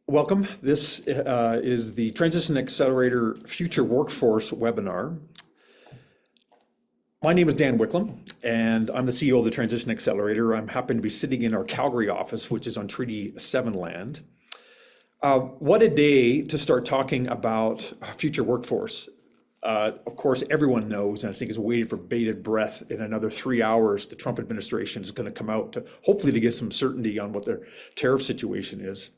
Welcome. This is the Transition Accelerator Future Workforce webinar. My name is Dan Wicklum, and I'm the CEO of the Transition Accelerator. I'm happy to be sitting in our Calgary office, which is on Treaty 7 land. What a day to start talking about future workforce. Of course, everyone knows, and I think is waiting for bated breath in another 3 hours, the Trump administration is going to come out to hopefully to get some certainty on what their tariff situation is.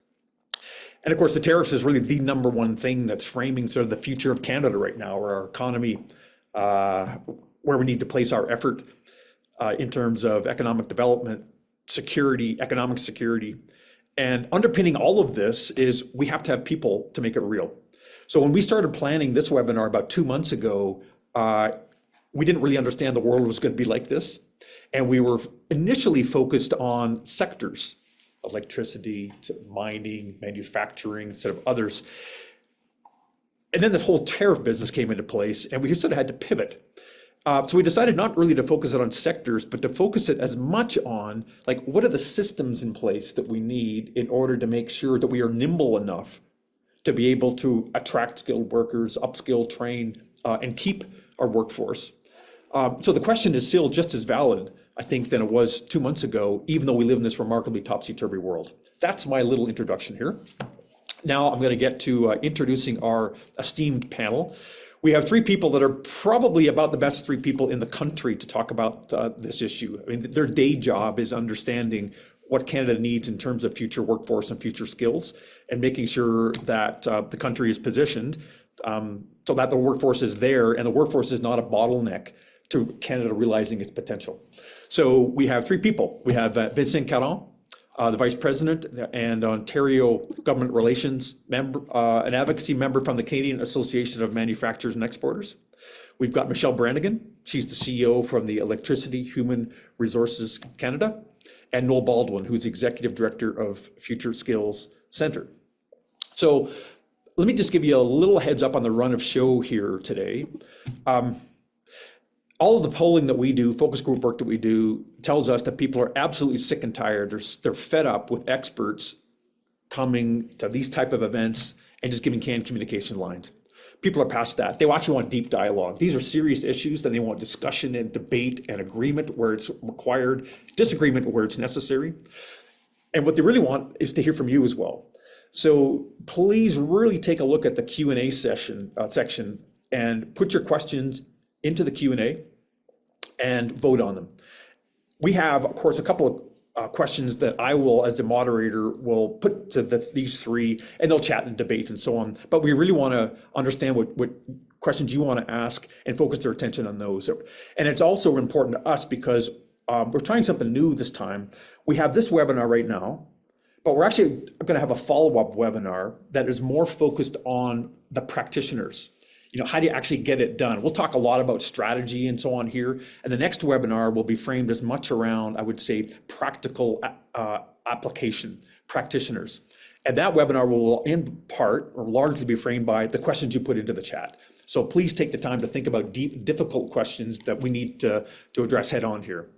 And of course, the tariffs is really the number one thing that's framing sort of the future of Canada right now, or our economy, where we need to place our effort in terms of economic development, security, economic security. And underpinning all of this is we have to have people to make it real. So when we started planning this webinar about 2 months ago, we didn't really understand the world was going to be like this. And we were initially focused on sectors: electricity, mining, manufacturing, sort of others. And then the whole tariff business came into place, and we sort of had to pivot. So we decided not really to focus it on sectors, but to focus it as much on, like, what are the systems in place that we need in order to make sure that we are nimble enough to be able to attract skilled workers, upskill, train, and keep our workforce. So the question is still just as valid, I think, than it was 2 months ago, even though we live in this remarkably topsy-turvy world. That's my little introduction here. Now I'm going to get to introducing our esteemed panel. We have three people that are probably about the best three people in the country to talk about this issue. I mean, their day job is understanding what Canada needs in terms of future workforce and future skills, and making sure that the country is positioned so that the workforce is there and the workforce is not a bottleneck to Canada realizing its potential. So we have three people. We have Vincent Caron, the Vice President and Ontario Government Relations member, an advocacy member from the Canadian Association of Manufacturers and Exporters. We've got Michelle Brannigan. She's the CEO from the Electricity Human Resources Canada. And Noel Baldwin, who's the Executive Director of Future Skills Centre. So let me just give you a little heads up on the run of show here today. All of the polling that we do, focus group work that we do, tells us that people are absolutely sick and tired. They're fed up with experts coming to these type of events and just giving canned communication lines. People are past that. They actually want deep dialogue. These are serious issues, and they want discussion and debate and agreement where it's required, disagreement where it's necessary. And what they really want is to hear from you as well. So please really take a look at the Q&A section and put your questions into the Q&A and vote on them. We have, of course, a couple of questions that I will, as the moderator, will put to these three, and they'll chat and debate and so on. But we really want to understand what questions you want to ask and focus their attention on those. And it's also important to us because we're trying something new this time. We have this webinar right now, but we're actually going to have a follow-up webinar that is more focused on the practitioners. You know, how do you actually get it done? We'll talk a lot about strategy and so on here. And the next webinar will be framed as much around, I would say, practical application practitioners. And that webinar will in part or largely be framed by the questions you put into the chat. So please take the time to think about deep, difficult questions that we need to address head on here.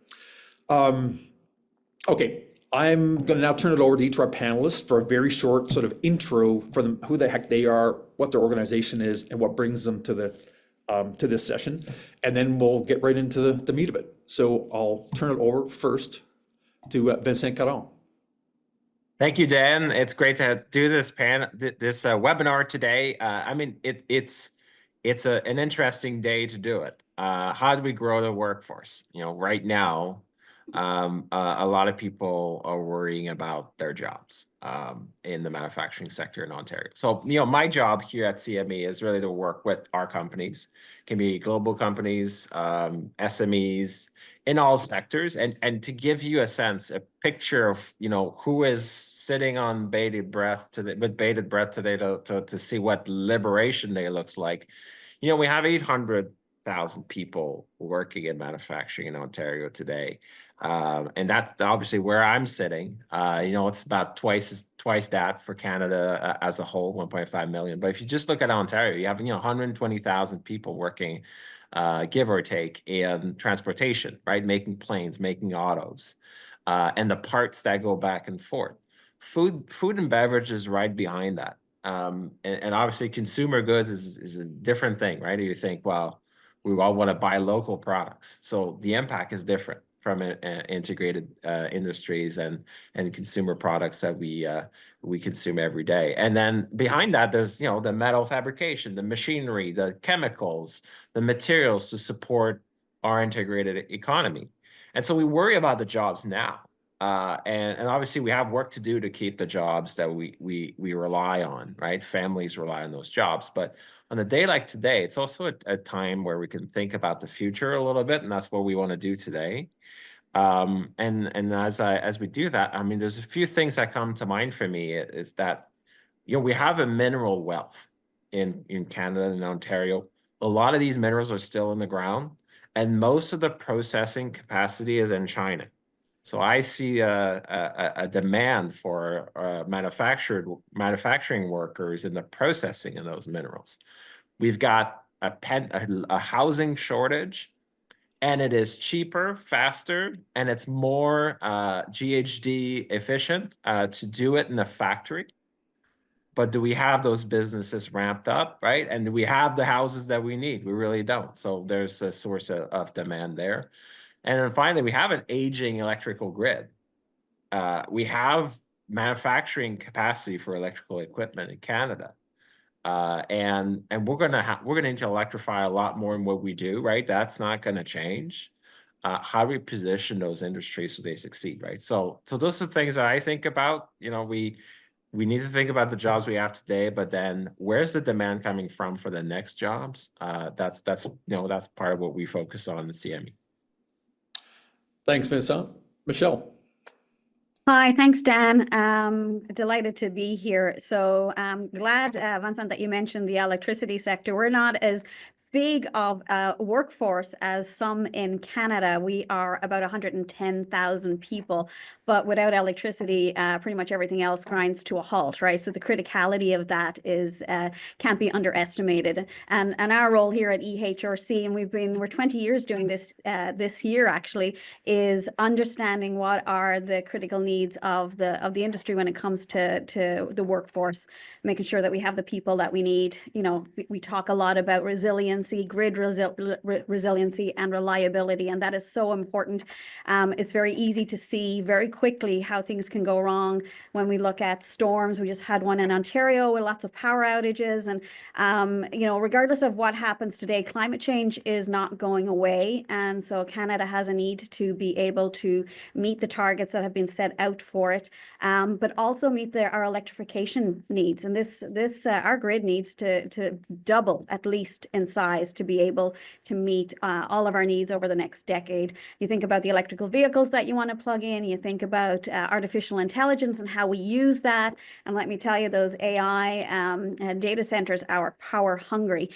Okay. I'm going to now turn it over to each of our panelists for a very short sort of intro for them, who the heck they are, what their organization is, and what brings them to this session. And then we'll get right into the meat of it. So I'll turn it over first to Vincent Caron. Thank you, Dan. It's great to do this webinar today. I mean, it's an interesting day to do it. How do we grow the workforce? You know, right now, a lot of people are worrying about their jobs in the manufacturing sector in Ontario. So, you know, my job here at CME is really to work with our companies, can be global companies, SMEs in all sectors, and to give you a sense, a picture of, you know, who is sitting on bated breath today to see what Liberation Day looks like. You know, we have 800,000 people working in manufacturing in Ontario today. And that's obviously where I'm sitting. You know, it's about twice that for Canada as a whole, 1.5 million. But if you just look at Ontario, you have, you know, 120,000 people working, give or take, in transportation, right? Making planes, making autos, and the parts that go back and forth. food and beverage is right behind that. And obviously consumer goods is a different thing, right? You think, well, we all want to buy local products. So the impact is different from integrated industries and consumer products that we consume every day. And then behind that, there's, you know, the metal fabrication, the machinery, the chemicals, the materials to support our integrated economy. And so we worry about the jobs now. And obviously we have work to do to keep the jobs that we rely on, right? Families rely on those jobs. But on a day like today, it's also a time where we can think about the future a little bit, and that's what we want to do today. And as we do that, I mean, there's a few things that come to mind for me. Is that, you know, we have a mineral wealth in Canada and Ontario. A lot of these minerals are still in the ground, and most of the processing capacity is in China. So I see a demand for manufacturing workers in the processing of those minerals. We've got a housing shortage, and it is cheaper, faster, and it's more GHG efficient to do it in a factory. But do we have those businesses ramped up, right? And do we have the houses that we need? We really don't. So there's a source of demand there. And then finally, we have an aging electrical grid. We have manufacturing capacity for electrical equipment in Canada. And we're gonna need to electrify a lot more in what we do, right? That's not gonna change. How do we position those industries so they succeed, right? So those are the things that I think about. You know, we need to think about the jobs we have today, but then where's the demand coming from for the next jobs? That's you know, that's part of what we focus on at CME. Thanks, Vincent. Michelle. Hi, thanks, Dan. Delighted to be here. So glad, Vincent, that you mentioned the electricity sector. We're not as big of a workforce as some in Canada. We are about 110,000 people, but without electricity, pretty much everything else grinds to a halt, right? So the criticality of that is can't be underestimated. And our role here at EHRC, and we're 20 years doing this this year actually, is understanding what are the critical needs of the industry when it comes to the workforce, making sure that we have the people that we need. You know, we talk a lot about resiliency, grid resiliency and reliability, and that is so important. It's very easy to see very quickly how things can go wrong when we look at storms. We just had one in Ontario with lots of power outages, and you know, regardless of what happens today, climate change is not going away, and so Canada has a need to be able to meet the targets that have been set out for it, but also meet our electrification needs. And this our grid needs to double at least in size to be able to meet all of our needs over the next decade. You think about the electrical vehicles that you want to plug in, you think about artificial intelligence and how we use that. And let me tell you, those AI data centers are power hungry.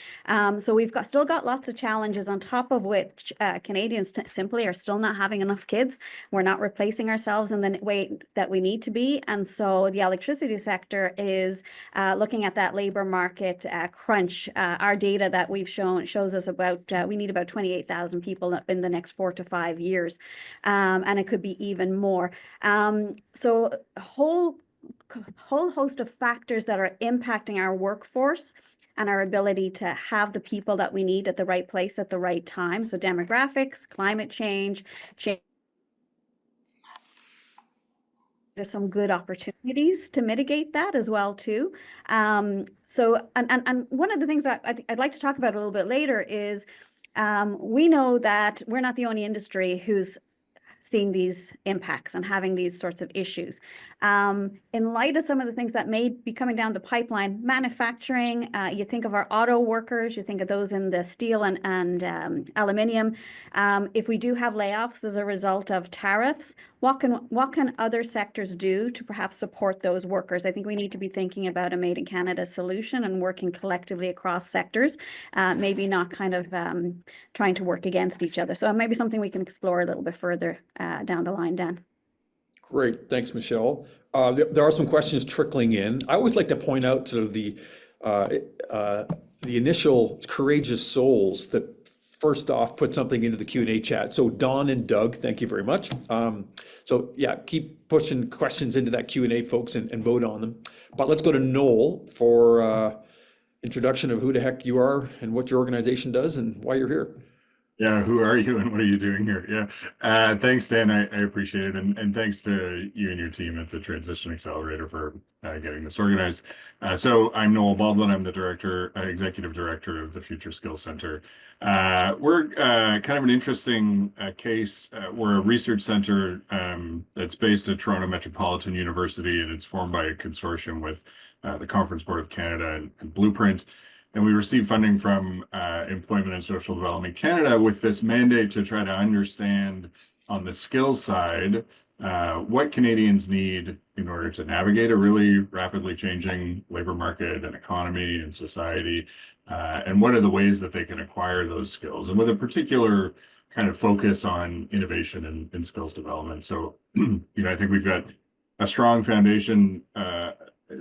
So we've still got lots of challenges, on top of which Canadians simply are still not having enough kids. We're not replacing ourselves in the way that we need to be. And so the electricity sector is looking at that labor market crunch. Our data that we've shows us about we need about 28,000 people in the next 4 to 5 years, and it could be even more. So a whole host of factors that are impacting our workforce and our ability to have the people that we need at the right place at the right time. So demographics, climate change. There's some good opportunities to mitigate that as well too. So one of the things that I'd like to talk about a little bit later is we know that we're not the only industry who's seeing these impacts and having these sorts of issues. In light of some of the things that may be coming down the pipeline, manufacturing, you think of our auto workers, you think of those in the steel and aluminium. If we do have layoffs as a result of tariffs, what can other sectors do to perhaps support those workers? I think we need to be thinking about a Made in Canada solution and working collectively across sectors, maybe not kind of trying to work against each other. So maybe something we can explore a little bit further down the line, Dan. Great, thanks, Michelle. There are some questions trickling in. I always like to point out sort of the initial courageous souls that first off put something into the Q&A chat. So Don and Doug, thank you very much. So yeah, keep pushing questions into that Q&A, folks, and vote on them. But let's go to Noel for introduction of who the heck you are and what your organization does and why you're here. Yeah, who are you and what are you doing here? Yeah, thanks, Dan. I appreciate it. And thanks to you and your team at the Transition Accelerator for getting this organized. So I'm Noel Baldwin. I'm the executive director of the Future Skills Center. We're kind of an interesting case. We're a research center that's based at Toronto Metropolitan University, and it's formed by a consortium with the Conference Board of Canada and Blueprint. And we receive funding from Employment and Social Development Canada with this mandate to try to understand on the skills side what Canadians need in order to navigate a really rapidly changing labor market and economy and society, and what are the ways that they can acquire those skills, and with a particular kind of focus on innovation and skills development. So, I think we've got a strong foundation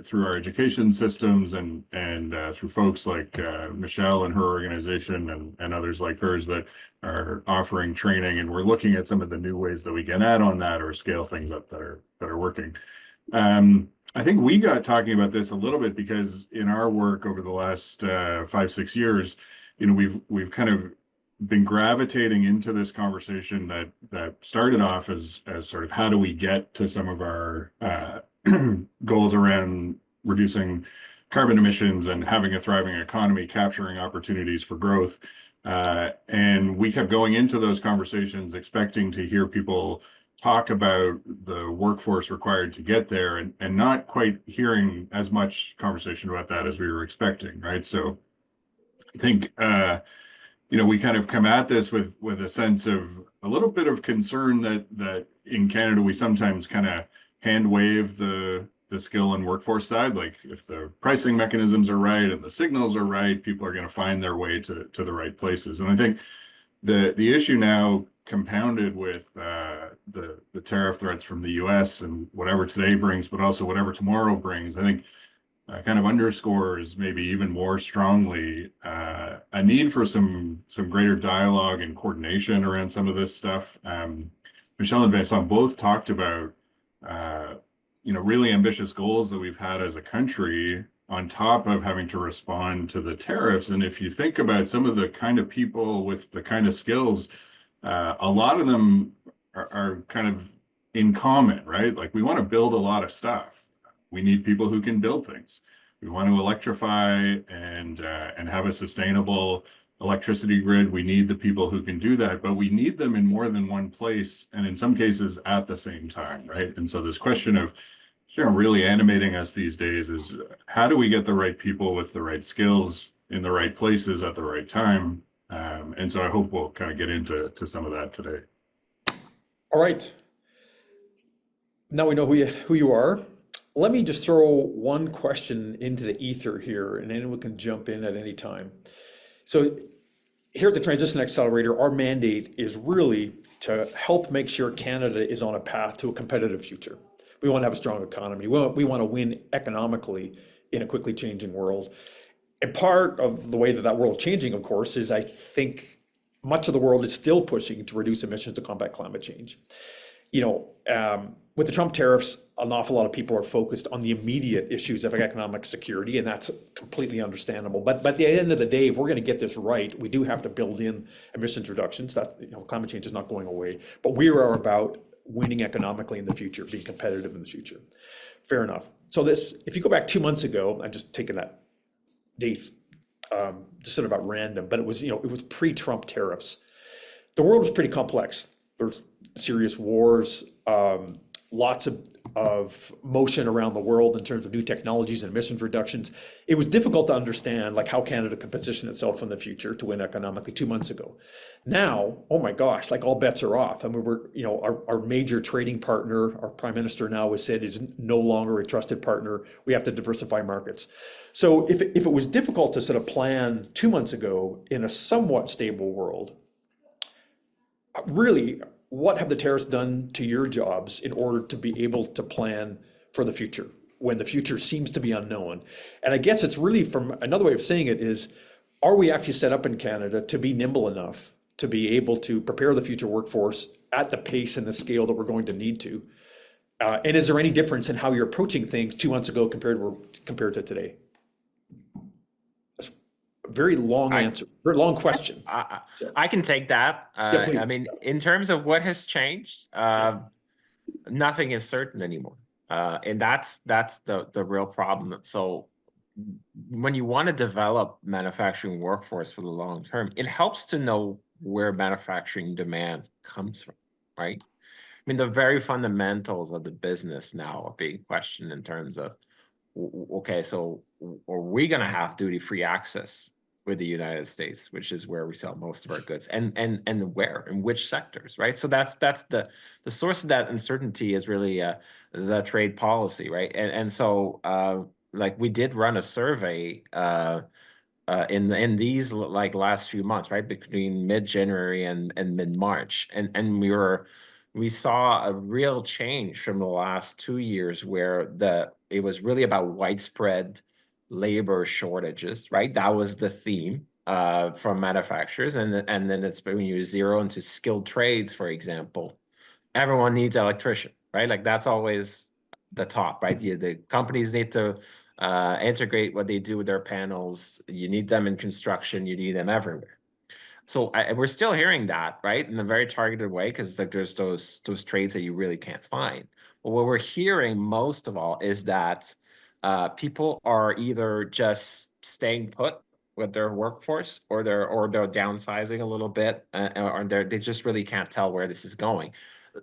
through our education systems and through folks like Michelle and her organization and others like hers that are offering training, and we're looking at some of the new ways that we can add on that or scale things up that are working. I think we got talking about this a little bit because in our work over the last 5-6 years, we've kind of been gravitating into this conversation that started off as sort of how do we get to some of our goals around reducing carbon emissions and having a thriving economy, capturing opportunities for growth. And we kept going into those conversations expecting to hear people talk about the workforce required to get there and not quite hearing as much conversation about that as we were expecting, right? So I think, we kind of come at this with a sense of a little bit of concern that in Canada, we sometimes kind of hand wave the skill and workforce side. Like if the pricing mechanisms are right and the signals are right, people are going to find their way to the right places. And I think the issue now compounded with the tariff threats from the US and whatever today brings, but also whatever tomorrow brings, I think kind of underscores maybe even more strongly a need for some greater dialogue and coordination around some of this stuff. Michelle and Vincent both talked about really ambitious goals that we've had as a country on top of having to respond to the tariffs. And if you think about some of the kind of people with the kind of skills, a lot of them are kind of in common, right? Like we want to build a lot of stuff. We need people who can build things. We want to electrify and have a sustainable electricity grid. We need the people who can do that, but we need them in more than one place, and in some cases at the same time, right? And so this question of really animating us these days is how do we get the right people with the right skills in the right places at the right time? And so I hope we'll kind of get into some of that today. All right. Now we know who you are. Let me just throw one question into the ether here, and anyone can jump in at any time. So here at the Transition Accelerator, our mandate is really to help make sure Canada is on a path to a competitive future. We want to have a strong economy. We want to win economically in a quickly changing world. And part of the way that world's changing, of course, is I think much of the world is still pushing to reduce emissions to combat climate change. With the Trump tariffs, an awful lot of people are focused on the immediate issues of economic security, and that's completely understandable. But at the end of the day, if we're going to get this right, we do have to build in emissions reductions. That climate change is not going away, but we are about winning economically in the future, being competitive in the future. Fair enough. So if you go back 2 months ago, I'm just taking that date, just sort of about random, but it was pre-Trump tariffs. The world was pretty complex. There's serious wars, lots of motion around the world in terms of new technologies and emissions reductions. It was difficult to understand how Canada could position itself in the future to win economically 2 months ago. Now, oh my gosh, all bets are off. I mean, our major trading partner, our prime minister now has said is no longer a trusted partner. We have to diversify markets. So if it was difficult to sort of plan 2 months ago in a somewhat stable world, really, what have the tariffs done to your jobs in order to be able to plan for the future when the future seems to be unknown? And I guess it's really, from another way of saying it, is are we actually set up in Canada to be nimble enough to be able to prepare the future workforce at the pace and the scale that we're going to need to? And is there any difference in how you're approaching things 2 months ago compared to today? That's a very long answer, very long question. I can take that. Yeah, please. I mean, in terms of what has changed, nothing is certain anymore. And that's the real problem. So when you want to develop manufacturing workforce for the long term, it helps to know where manufacturing demand comes from, right? I mean, the very fundamentals of the business now are being questioned in terms of, okay, so are we going to have duty-free access with the United States, which is where we sell most of our goods, and where, in which sectors, right? So that's the source of that uncertainty is really the trade policy, right? And so like we did run a survey in these like last few months, right, between mid-January and mid-March, and we saw a real change from the last 2 years where it was really about widespread labor shortages, right? That was the theme from manufacturers, and then it's when you zero into skilled trades, for example, everyone needs an electrician, right? Like that's always the top, right? The companies need to integrate what they do with their panels. You need them in construction. You need them everywhere. So we're still hearing that, right, in a very targeted way, because like there's those trades that you really can't find. But what we're hearing most of all is that people are either just staying put with their workforce, or they're downsizing a little bit, or they just really can't tell where this is going.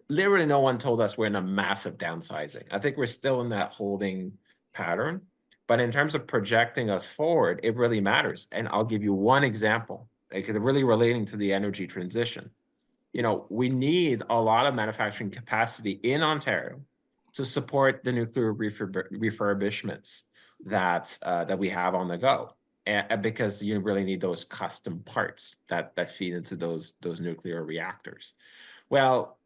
Literally, no one told us we're in a massive downsizing. I think we're still in that holding pattern. But in terms of projecting us forward, it really matters. And I'll give you one example, like really relating to the energy transition. You know, we need a lot of manufacturing capacity in Ontario to support the nuclear refurbishments that we have on the go, and because you really need those custom parts that feed into those nuclear reactors. Well,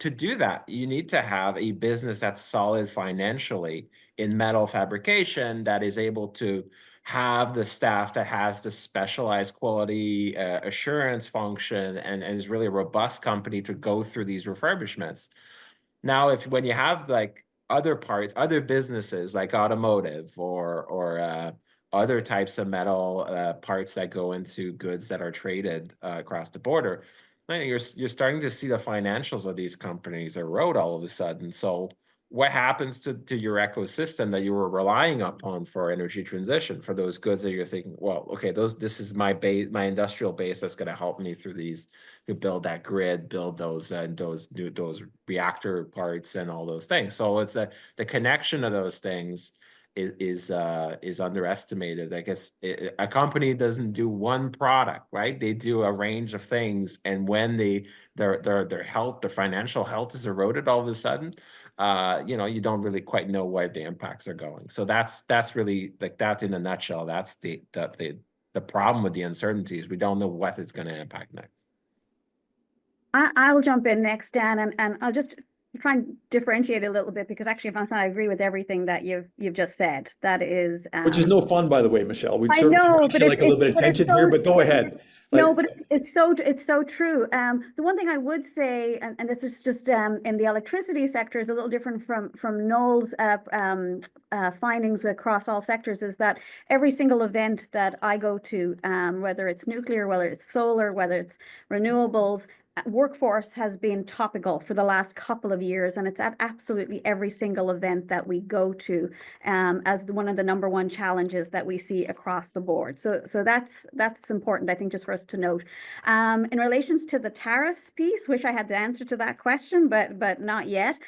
to do that, you need to have a business that's solid financially in metal fabrication, that is able to have the staff that has the specialized quality assurance function, and is really a robust company to go through these refurbishments. Now, when you have like other parts, other businesses like automotive or other types of metal parts that go into goods that are traded across the border, you're starting to see the financials of these companies erode all of a sudden. So what happens to your ecosystem that you were relying upon for energy transition, for those goods that you're thinking, well, okay, this is my base, my industrial base that's going to help me through these, to build that grid, build those reactor parts and all those things. So it's the connection of those things is underestimated. I guess a company doesn't do one product, right? They do a range of things, and when their health, their financial health is eroded all of a sudden, you know, you don't really quite know where the impacts are going. So that's really, like, that in a nutshell. That's the problem with the uncertainty, is we don't know what it's going to impact next. I'll jump in next, Dan, and I'll just try and differentiate a little bit, because actually, Vincent, I agree with everything that you've just said. That is, Which is no fun, by the way, Michelle. We'd I certainly know, but like a little bit of tension here, but go ahead. No, but it's so true. The one thing I would say, and this is just in the electricity sector, is a little different from Noel's findings across all sectors, is that every single event that I go to, whether it's nuclear, whether it's solar, whether it's renewables, workforce has been topical for the last couple of years, and it's at absolutely every single event that we go to as one of the #1 challenges that we see across the board. So that's important, I think, just for us to note. In relations to the tariffs piece, wish I had the answer to that question, but not yet.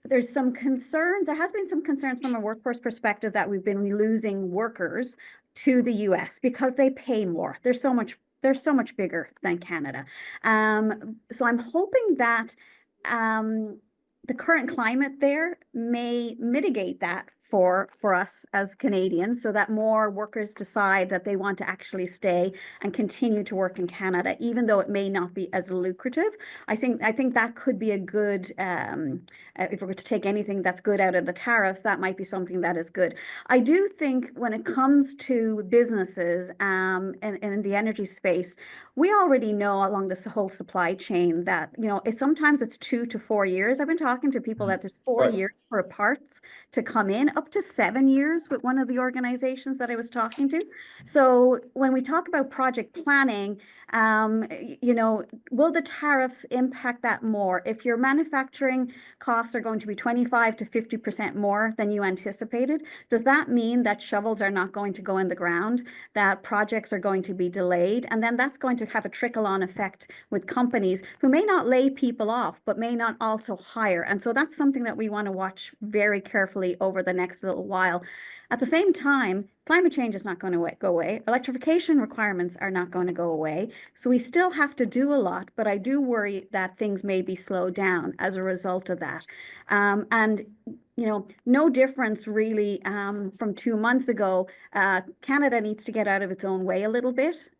There's some concerns. There has been some concerns from a workforce perspective that we've been losing workers to the US because they pay more. They're so much bigger than Canada. So I'm hoping that the current climate there may mitigate that for us as Canadians, so that more workers decide that they want to actually stay and continue to work in Canada, even though it may not be as lucrative. I think that could be a good, if we're to take anything that's good out of the tariffs, that might be something that is good. I do think when it comes to businesses in the energy space, we already know along this whole supply chain that, sometimes it's 2 to 4 years. I've been talking to people that there's 4 Right. years for parts to come in, up to 7 years with one of the organizations that I was talking to. So when we talk about project planning, will the tariffs impact that more? If your manufacturing costs are going to be 25 to 50% more than you anticipated, does that mean that shovels are not going to go in the ground, that projects are going to be delayed? And then that's going to have a trickle-on effect with companies who may not lay people off, but may not also hire. And so that's something that we want to watch very carefully over the next little while. At the same time, climate change is not going to go away. Electrification requirements are not going to go away. So we still have to do a lot, but I do worry that things may be slowed down as a result of that. And no difference really from 2 months ago. Canada needs to get out of its own way a little bit.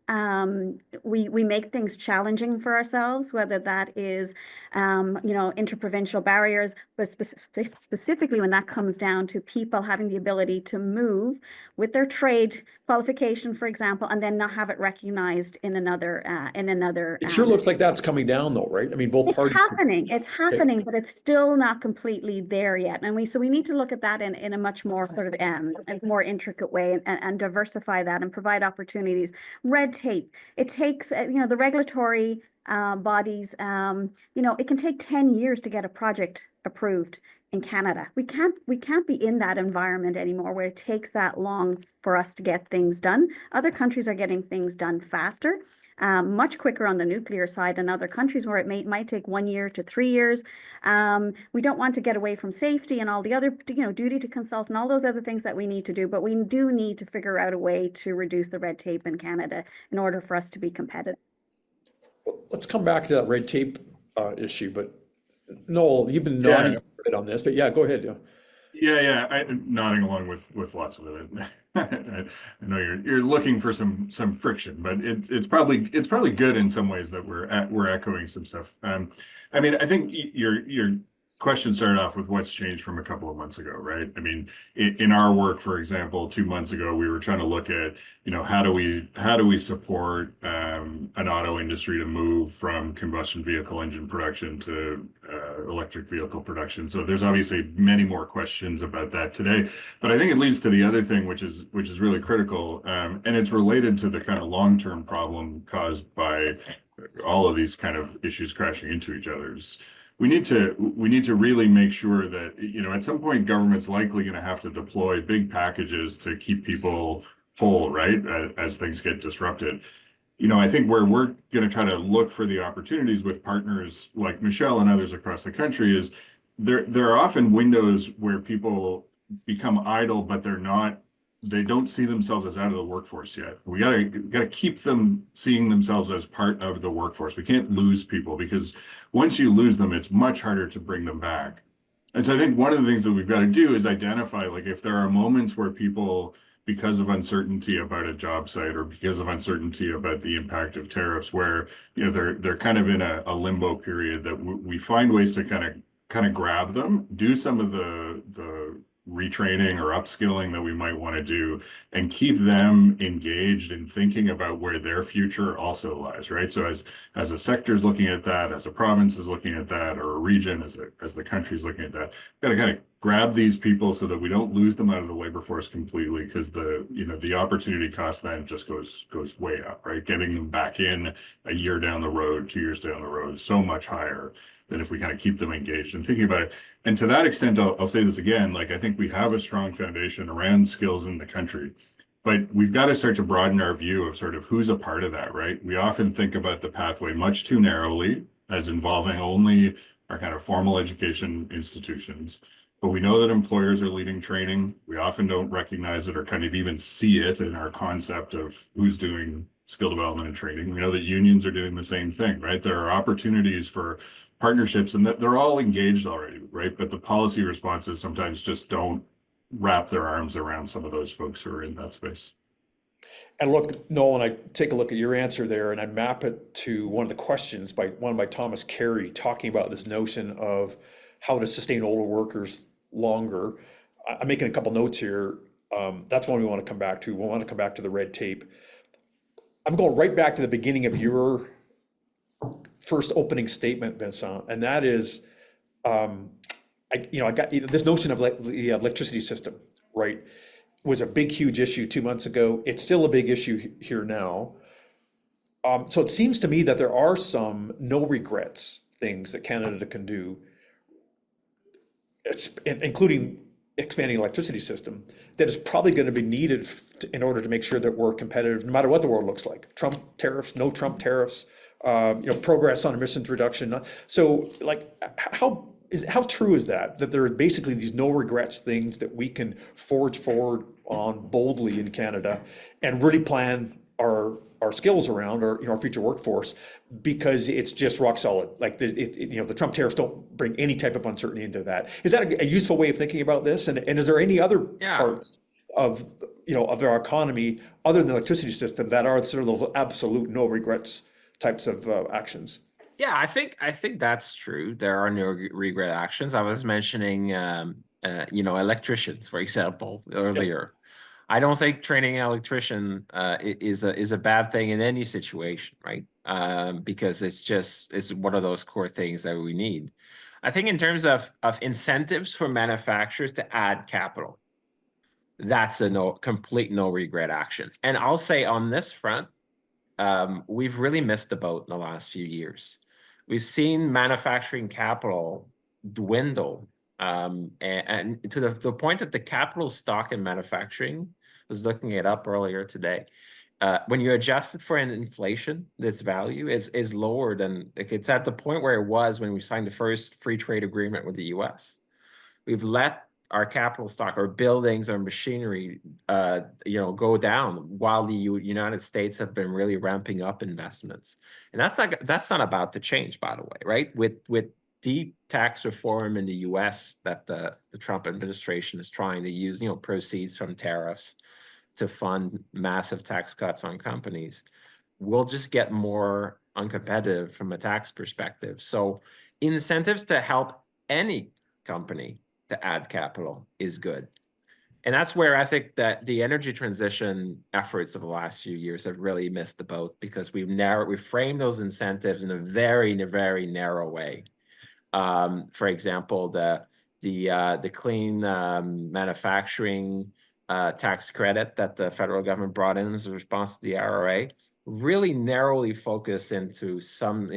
We make things challenging for ourselves, whether that is, interprovincial barriers, but specifically when that comes down to people having the ability to move with their trade qualification, for example, and then not have it recognized in another. It sure looks like that's coming down though, right? I mean, both It's parties. happening, but it's still not completely there yet. And so we need to look at that in a much more sort of a more intricate way and diversify that and provide opportunities. Red tape. It takes, the regulatory bodies, it can take 10 years to get a project approved in Canada. We can't be in that environment anymore where it takes that long for us to get things done. Other countries are getting things done faster. Much quicker on the nuclear side than other countries where it might take 1 year to 3 years. We don't want to get away from safety and all the other, duty to consult and all those other things that we need to do, but we do need to figure out a way to reduce the red tape in Canada in order for us to be competitive. Let's come back to that red tape issue, but Noel, you've been nodding a bit on this, but yeah, go ahead. Yeah, I'm nodding along with lots of it. I know you're looking for some friction, but it's probably good in some ways that we're echoing some stuff. I mean, I think your question started off with what's changed from a couple of months ago, right? I mean, in our work, for example, 2 months ago, we were trying to look at, how do we support an auto industry to move from combustion vehicle engine production to electric vehicle production. So there's obviously many more questions about that today, but I think it leads to the other thing, which is really critical, and it's related to the kind of long-term problem caused by all of these kind of issues crashing into each other's. We need to really make sure that, at some point, government's likely going to have to deploy big packages to keep people whole, right? As things get disrupted. I think where we're going to try to look for the opportunities with partners like Michelle and others across the country is there are often windows where people become idle, but they don't see themselves as out of the workforce yet. We gotta keep them seeing themselves as part of the workforce. We can't lose people, because once you lose them, it's much harder to bring them back. And so I think one of the things that we've got to do is identify, like, if there are moments where people, because of uncertainty about a job site or because of uncertainty about the impact of tariffs, where they're kind of in a limbo period, that we find ways to kind of grab them, do some of the retraining or upskilling that we might want to do, and keep them engaged in thinking about where their future also lies, right? So as a sector is looking at that, as a province is looking at that, or a region, as the country is looking at that, got to kind of grab these people so that we don't lose them out of the labor force completely, because the opportunity cost then just goes way up, right? Getting them back in a year down the road, 2 years down the road, is so much higher than if we kind of keep them engaged and thinking about it. And to that extent, I'll say this again, like, I think we have a strong foundation around skills in the country, but we've got to start to broaden our view of sort of who's a part of that, right? We often think about the pathway much too narrowly, as involving only our kind of formal education institutions. But we know that employers are leading training. We often don't recognize it or kind of even see it in our concept of who's doing skill development and training. We know that unions are doing the same thing, right? There are opportunities for partnerships, and that they're all engaged already, right? But the policy responses sometimes just don't wrap their arms around some of those folks who are in that space. And look, Nolan, I take a look at your answer there and I map it to one of the questions by Thomas Carey talking about this notion of how to sustain older workers longer. I'm making a couple notes here. That's one we want to come back to. We want to come back to the red tape. I'm going right back to the beginning of your first opening statement, Vincent, and that is, I got this notion of the electricity system, right? Was a big, huge issue 2 months ago. It's still a big issue here now. So it seems to me that there are some no regrets things that Canada can do, including expanding electricity system, that is probably going to be needed in order to make sure that we're competitive, no matter what the world looks like. Trump tariffs, no Trump tariffs, progress on emissions reduction. So, like, how true is that there are basically these no regrets things that we can forge forward on boldly in Canada and really plan our skills around our future workforce, because it's just rock solid. Like the Trump tariffs don't bring any type of uncertainty into that. Is that a useful way of thinking about this? And is there any other parts of our economy other than the electricity system that are sort of those absolute no regrets types of actions? Yeah, I think that's true. There are no regret actions. I was mentioning, electricians, for example, earlier. I don't think training an electrician is a bad thing in any situation, right? Because it's one of those core things that we need. I think in terms of incentives for manufacturers to add capital, that's a complete no regret action. And I'll say on this front, we've really missed the boat in the last few years. We've seen manufacturing capital dwindle, and to the point that the capital stock in manufacturing, I was looking it up earlier today, when you adjust it for an inflation, its value is lower than, it's at the point where it was when we signed the first free trade agreement with the US. We've let our capital stock, our buildings, our machinery, go down while the United States have been really ramping up investments, and that's not about to change, by the way, right? With deep tax reform in the U.S. that the Trump administration is trying to use, proceeds from tariffs to fund massive tax cuts on companies, we'll just get more uncompetitive from a tax perspective. So incentives to help any company to add capital is good. And that's where I think that the energy transition efforts of the last few years have really missed the boat, because we've framed those incentives in a very narrow way. For example, the clean manufacturing tax credit that the federal government brought in as a response to the IRA really narrowly focus into some,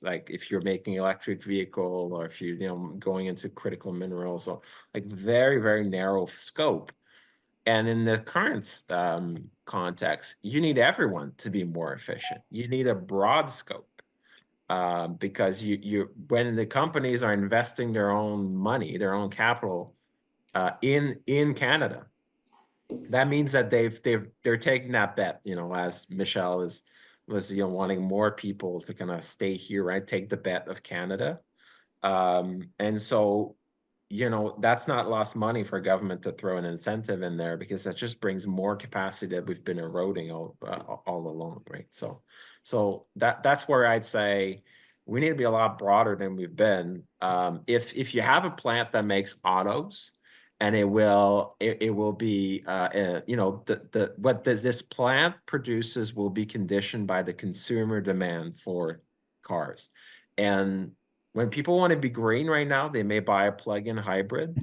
like if you're making electric vehicle, or if you're, going into critical minerals, or like very narrow scope. And in the current context, you need everyone to be more efficient. You need a broad scope, because when the companies are investing their own money, their own capital in Canada, that means that they're taking that bet, as Michelle was wanting more people to kind of stay here, right? Take the bet of Canada. And so, that's not lost money for government to throw an incentive in there, because that just brings more capacity that we've been eroding all along, right? So that's where I'd say we need to be a lot broader than we've been. If you have a plant that makes autos, and it will be, what this plant produces will be conditioned by the consumer demand for cars. And when people want to be green right now, they may buy a plug-in hybrid.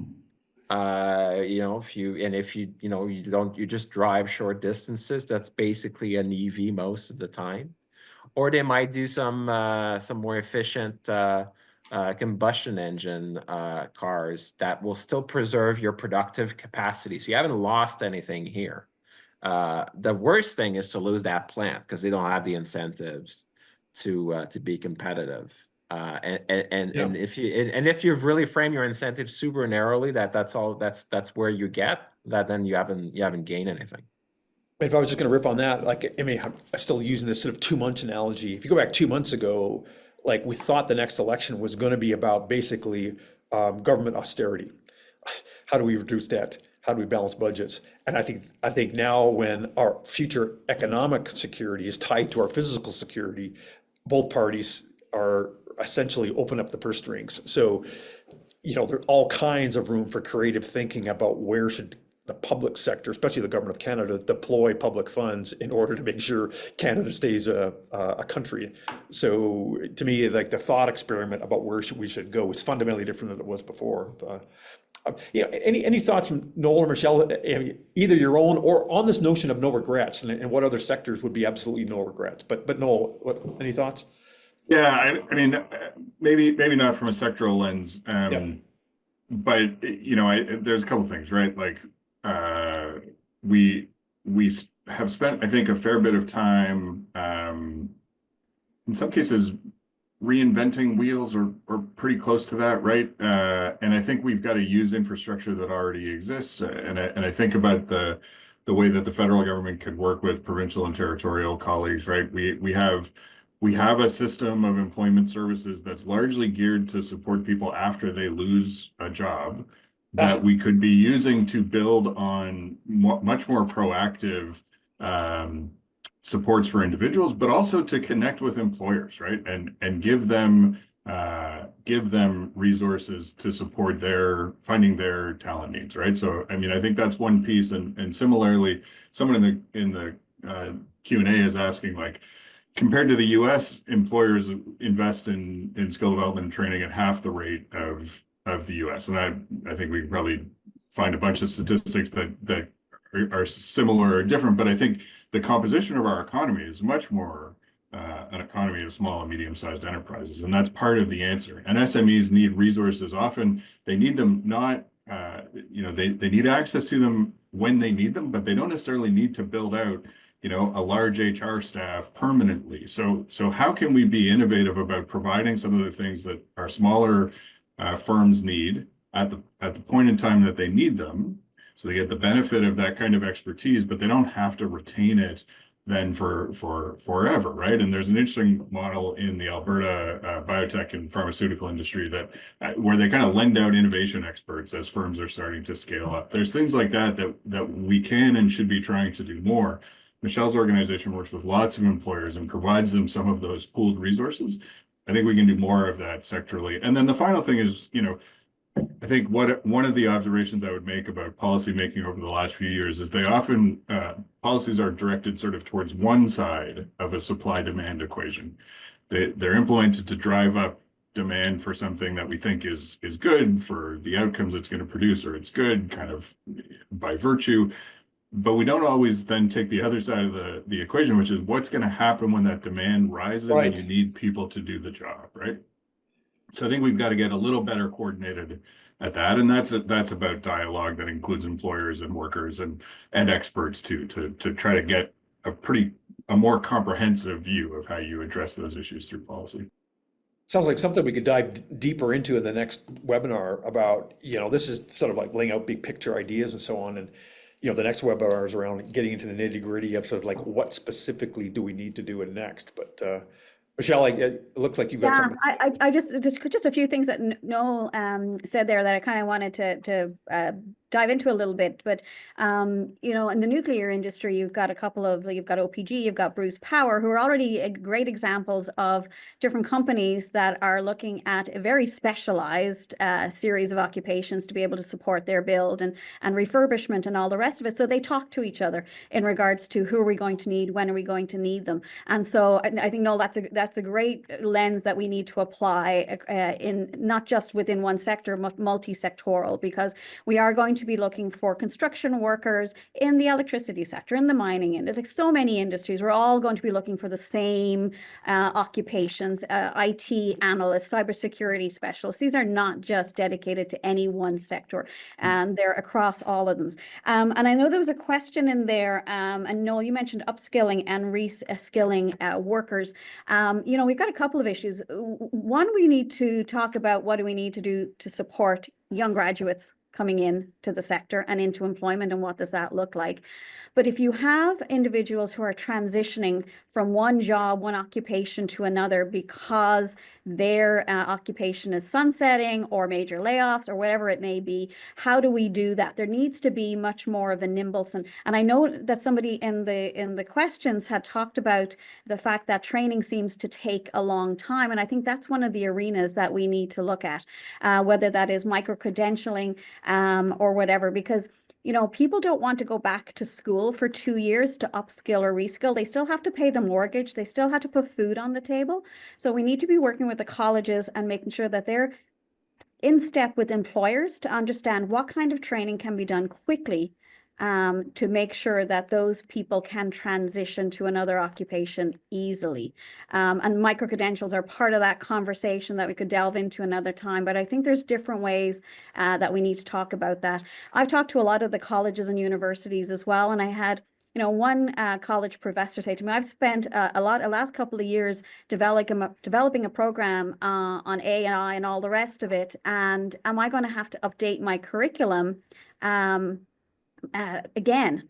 If you just drive short distances, that's basically an EV most of the time. Or they might do some more efficient combustion engine cars that will still preserve your productive capacity. So you haven't lost anything here. The worst thing is to lose that plant because they don't have the incentives to be competitive. And if you've really framed your incentives super narrowly, that's where you get that, then you haven't gained anything. If I was just going to riff on that, I'm still using this sort of 2 month analogy. If you go back 2 months ago, like we thought the next election was going to be about basically government austerity. How do we reduce debt? how do we balance budgets? And I think now when our future economic security is tied to our physical security, both parties are essentially open up the purse strings. So, there's all kinds of room for creative thinking about where should the public sector, especially the government of Canada, deploy public funds in order to make sure Canada stays a country. So to me, like the thought experiment about where we should go is fundamentally different than it was before. Any thoughts from Noel or Michelle, either your own or on this notion of no regrets, and what other sectors would be absolutely no regrets? But Noel, any thoughts? Yeah, I mean, maybe not from a sectoral lens, but there's a couple things, right? Like we have spent, I think, a fair bit of time, in some cases, reinventing wheels or pretty close to that, right? And I think we've got to use infrastructure that already exists. And I think about the way that the federal government could work with provincial and territorial colleagues, right? We have a system of employment services that's largely geared to support people after they lose a job that we could be using to build on much more proactive supports for individuals, but also to connect with employers, right? And give them resources to support finding their talent needs, right? So, I mean, I think that's one piece. And similarly, someone in the Q&A is asking, like, compared to the US, employers invest in skill development and training at half the rate of the US. And I think we can probably find a bunch of statistics that are similar or different, but I think the composition of our economy is much more an economy of small and medium-sized enterprises, and that's part of the answer. And SMEs need resources. Often they need them not, they need access to them when they need them, but they don't necessarily need to build out, a large HR staff permanently. So how can we be innovative about providing some of the things that our smaller firms need at the point in time that they need them, so they get the benefit of that kind of expertise, but they don't have to retain it then for forever, right? And there's an interesting model in the Alberta biotech and pharmaceutical industry that where they kind of lend out innovation experts as firms are starting to scale up. There's things like that we can and should be trying to do more. Michelle's organization works with lots of employers and provides them some of those pooled resources. I think we can do more of that sectorally. And then the final thing is, I think one of the observations I would make about policy making over the last few years is they often, policies are directed sort of towards one side of a supply-demand equation. They're implemented to drive up demand for something that we think is good for the outcomes it's going to produce, or it's good kind of by virtue. But we don't always then take the other side of the equation, which is what's going to happen when that demand rises and you need people to do the job, right? So I think we've got to get a little better coordinated at that, and that's about dialogue that includes employers and workers and experts too, to try to get a more comprehensive view of how you address those issues through policy. Sounds like something we could dive deeper into in the next webinar about, this is sort of like laying out big picture ideas and so on. And, the next webinar is around getting into the nitty gritty of sort of like what specifically do we need to do it next. But Michelle, it looks like you've got something. I just a few things that Noel said there that I kind of wanted to dive into a little bit. But in the nuclear industry, you've got OPG, you've got Bruce Power, who are already great examples of different companies that are looking at a very specialized series of occupations to be able to support their build and refurbishment and all the rest of it. So they talk to each other in regards to who are we going to need, when are we going to need them. And so I think, Noel, that's a great lens that we need to apply in not just within one sector, but multi-sectoral, because we are going to be looking for construction workers in the electricity sector, in the mining industry, like so many industries. We're all going to be looking for the same occupations, IT analysts, cybersecurity specialists. These are not just dedicated to any one sector, and they're across all of them. And I know there was a question in there, and Noel, you mentioned upskilling and reskilling workers. We've got a couple of issues. One, we need to talk about what do we need to do to support young graduates coming in to the sector and into employment, and what does that look like? But if you have individuals who are transitioning from one job, one occupation to another because their occupation is sunsetting or major layoffs or whatever it may be, how do we do that? There needs to be much more of a nimbleness. And I know that somebody in the questions had talked about the fact that training seems to take a long time. And I think that's one of the arenas that we need to look at, whether that is micro-credentialing or whatever, because people don't want to go back to school for 2 years to upskill or reskill. They still have to pay the mortgage. They still have to put food on the table. So we need to be working with the colleges and making sure that they're in step with employers to understand what kind of training can be done quickly to make sure that those people can transition to another occupation easily. And micro-credentials are part of that conversation that we could delve into another time, but I think there's different ways that we need to talk about that. I've talked to a lot of the colleges and universities as well, and I had one college professor say to me, I've spent the last couple of years developing a program on AI and all the rest of it, and am I going to have to update my curriculum again?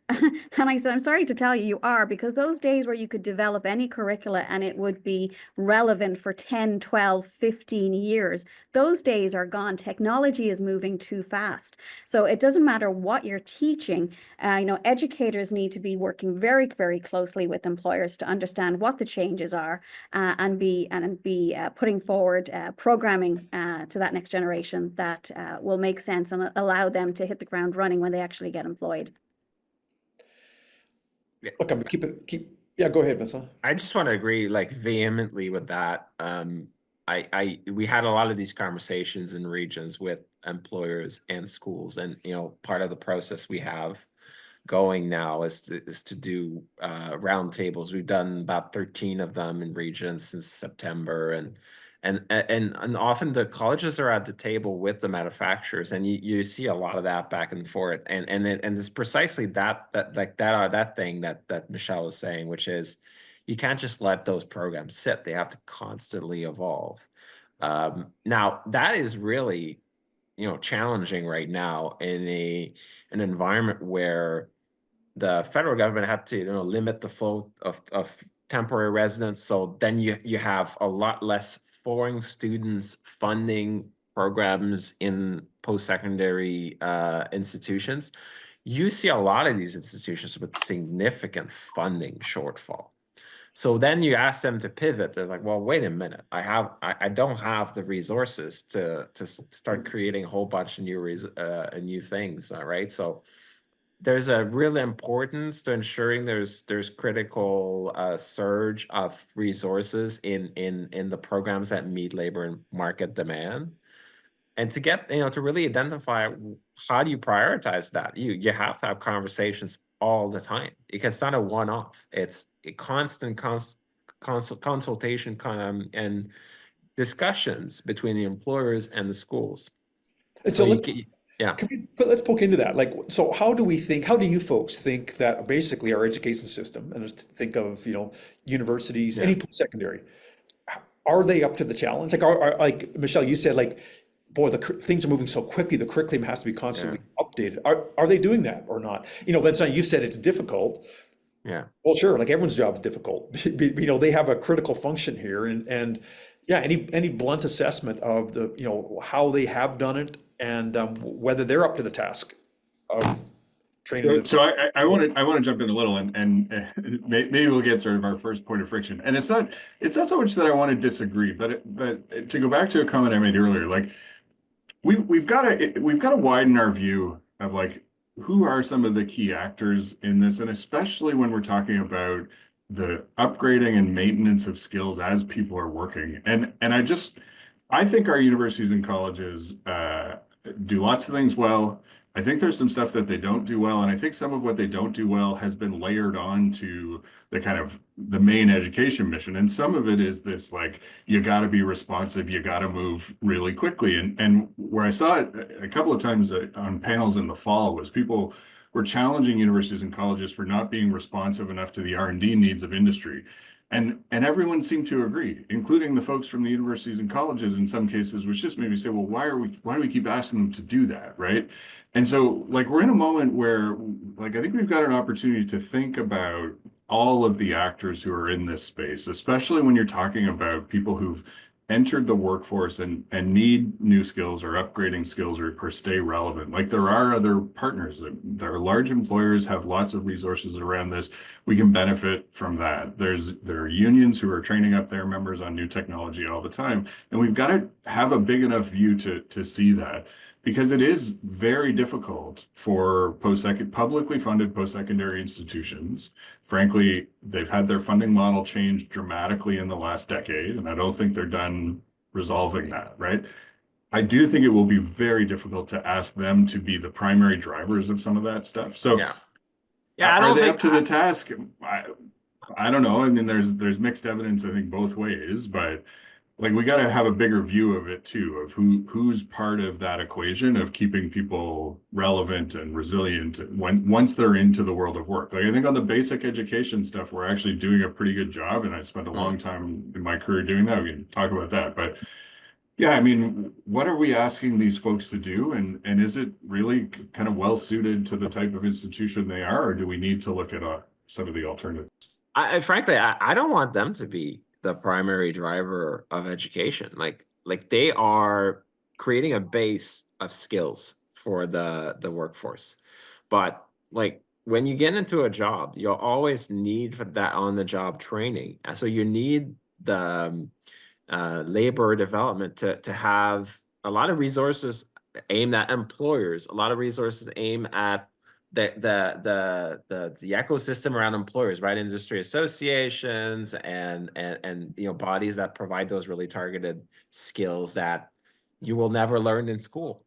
And I said, I'm sorry to tell you, you are, because those days where you could develop any curricula and it would be relevant for 10, 12, 15 years, those days are gone. Technology is moving too fast. So it doesn't matter what you're teaching. Educators need to be working very, very closely with employers to understand what the changes are and be putting forward programming to that next generation that will make sense and allow them to hit the ground running when they actually get employed. Look, yeah, go ahead, Vincent. I just want to agree like vehemently with that. We had a lot of these conversations in regions with employers and schools, and part of the process we have going now is to do roundtables. We've done about 13 of them in regions since September, and often the colleges are at the table with the manufacturers, and you see a lot of that back and forth, and it's precisely that thing that Michelle was saying, which is you can't just let those programs sit. They have to constantly evolve. Now that is really challenging right now in an environment where the federal government had to limit the flow of temporary residents. So then you have a lot less foreign students funding programs in post-secondary institutions. You see a lot of these institutions with significant funding shortfall. So then you ask them to pivot. They're like, well, wait a minute. I don't have the resources to start creating a whole bunch of new things, right? So there's a real importance to ensuring there's critical surge of resources in the programs that meet labor and market demand, and to get to really identify how do you prioritize that. You have to have conversations all the time. It's not a one-off. It's a constant consultation and discussions between the employers and the schools. And so yeah. Let's poke into that. So how do you folks think that basically our education system, and just think of, universities, any post-secondary, are they up to the challenge? Like Michelle, you said, boy, things are moving so quickly, the curriculum has to be constantly updated. Are they doing that or not? Vincent, you said it's difficult. Yeah. Well, sure, everyone's job is difficult. They have a critical function here, and yeah, any blunt assessment of how they have done it, and whether they're up to the task of training. So I want to jump in a little, and maybe we'll get sort of our first point of friction. And it's not so much that I want to disagree, but to go back to a comment I made earlier, we've got to widen our view of who are some of the key actors in this, and especially when we're talking about the upgrading and maintenance of skills as people are working. And I think our universities and colleges do lots of things well. I think there's some stuff that they don't do well, and I think some of what they don't do well has been layered on to the main education mission. And some of it is this, you got to be responsive, you got to move really quickly. And where I saw it a couple of times on panels in the fall was people we're challenging universities and colleges for not being responsive enough to the R&D needs of industry. And everyone seemed to agree, including the folks from the universities and colleges in some cases, which just made me say, well, why do we keep asking them to do that, right? And so, like, we're in a moment where, like, I think we've got an opportunity to think about all of the actors who are in this space, especially when you're talking about people who've entered the workforce and need new skills or upgrading skills or stay relevant. Like, there are other partners. There are large employers have lots of resources around this. We can benefit from that. There are unions who are training up their members on new technology all the time. And we've got to have a big enough view to see that, because it is very difficult for publicly funded post-secondary institutions. Frankly, they've had their funding model change dramatically in the last decade, and I don't think they're done resolving that, right? I do think it will be very difficult to ask them to be the primary drivers of some of that stuff. So Yeah. Yeah, I are don't they think up to the task? I don't know. I mean, there's mixed evidence, I think, both ways, but like, we got to have a bigger view of it too, of who's part of that equation of keeping people relevant and resilient once they're into the world of work. Like, I think on the basic education stuff, we're actually doing a pretty good job, and I spent a long time in my career doing that. We can talk about that, but yeah, I mean, what are we asking these folks to do, and is it really kind of well suited to the type of institution they are, or do we need to look at some of the alternatives? Frankly, I don't want them to be the primary driver of education. Like they are creating a base of skills for the workforce. But like, when you get into a job, you'll always need that on-the-job training. And so you need the labor development to have a lot of resources aimed at employers, a lot of resources aimed at the ecosystem around employers, right? Industry associations and bodies that provide those really targeted skills that you will never learn in school.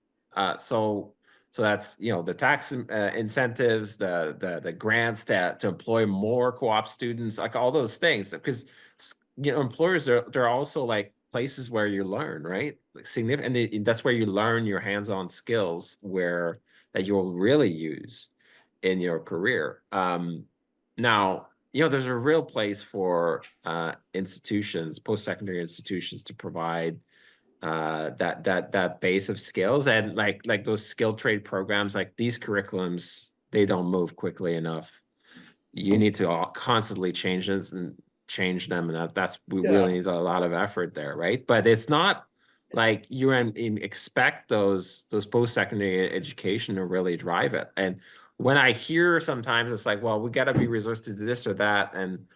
So that's the tax incentives, the grants to employ more co-op students, like all those things, because employers they're also like places where you learn, right? Like significant, and that's where you learn your hands-on skills that you'll really use in your career. Now, there's a real place for institutions, post-secondary institutions, to provide that base of skills, and like those skill trade programs, like these curriculums, they don't move quickly enough. You need to constantly change them, and we really need a lot of effort there, right? But it's not like you expect those post-secondary education to really drive it. And when I hear sometimes it's like, well, we got to be resourced to do this or that, and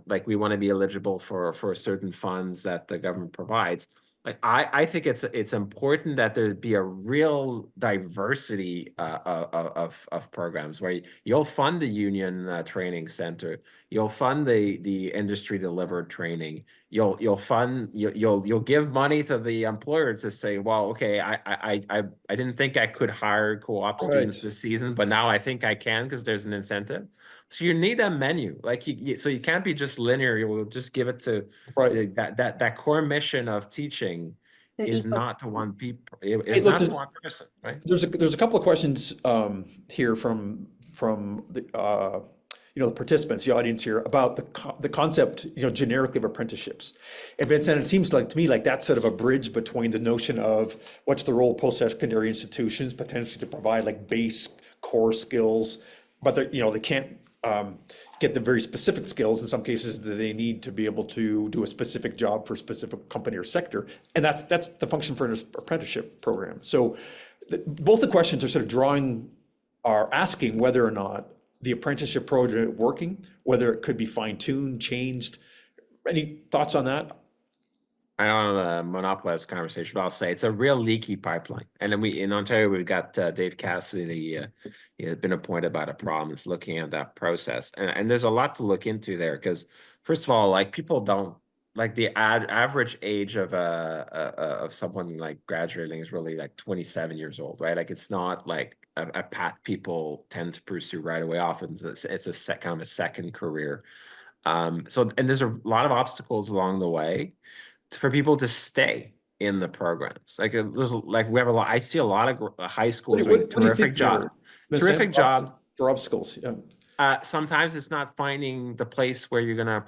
like we want to be eligible for certain funds that the government provides. Like, I think it's important that there be a real diversity of programs where you'll fund the union training center, you'll fund the industry delivered training, you'll give money to the employer to say, well, okay, I didn't think I could hire co-op students this season, but now I think I can because there's an incentive. So you need a menu, like so you can't be just linear. You will just give it to that core mission of teaching is not to one people. It's not to one person, right? There's a couple of questions here from the the participants, the audience here, about the concept, generically of apprenticeships. And Vincent, it seems like to me like that's sort of a bridge between the notion of what's the role of post-secondary institutions potentially to provide like base core skills, but they can't get the very specific skills in some cases that they need to be able to do a specific job for a specific company or sector. And that's the function for an apprenticeship program. So both the questions are asking whether or not the apprenticeship program is working, whether it could be fine-tuned, changed. Any thoughts on that? I don't want to monopolize the conversation, but I'll say it's a real leaky pipeline. And then in Ontario, we've got Dave Cassidy. He has been appointed by the province looking at that process. And there's a lot to look into there, because first of all, like, people don't, like, the average age of someone like graduating is really like 27 years old, right? Like, it's not like a path people tend to pursue right away. Often it's kind of a second career. And there's a lot of obstacles along the way for people to stay in the programs. Like, we have a lot. I see a lot of high schools doing terrific job. Terrific job. For upskills, yeah. Sometimes it's not finding the place where you're gonna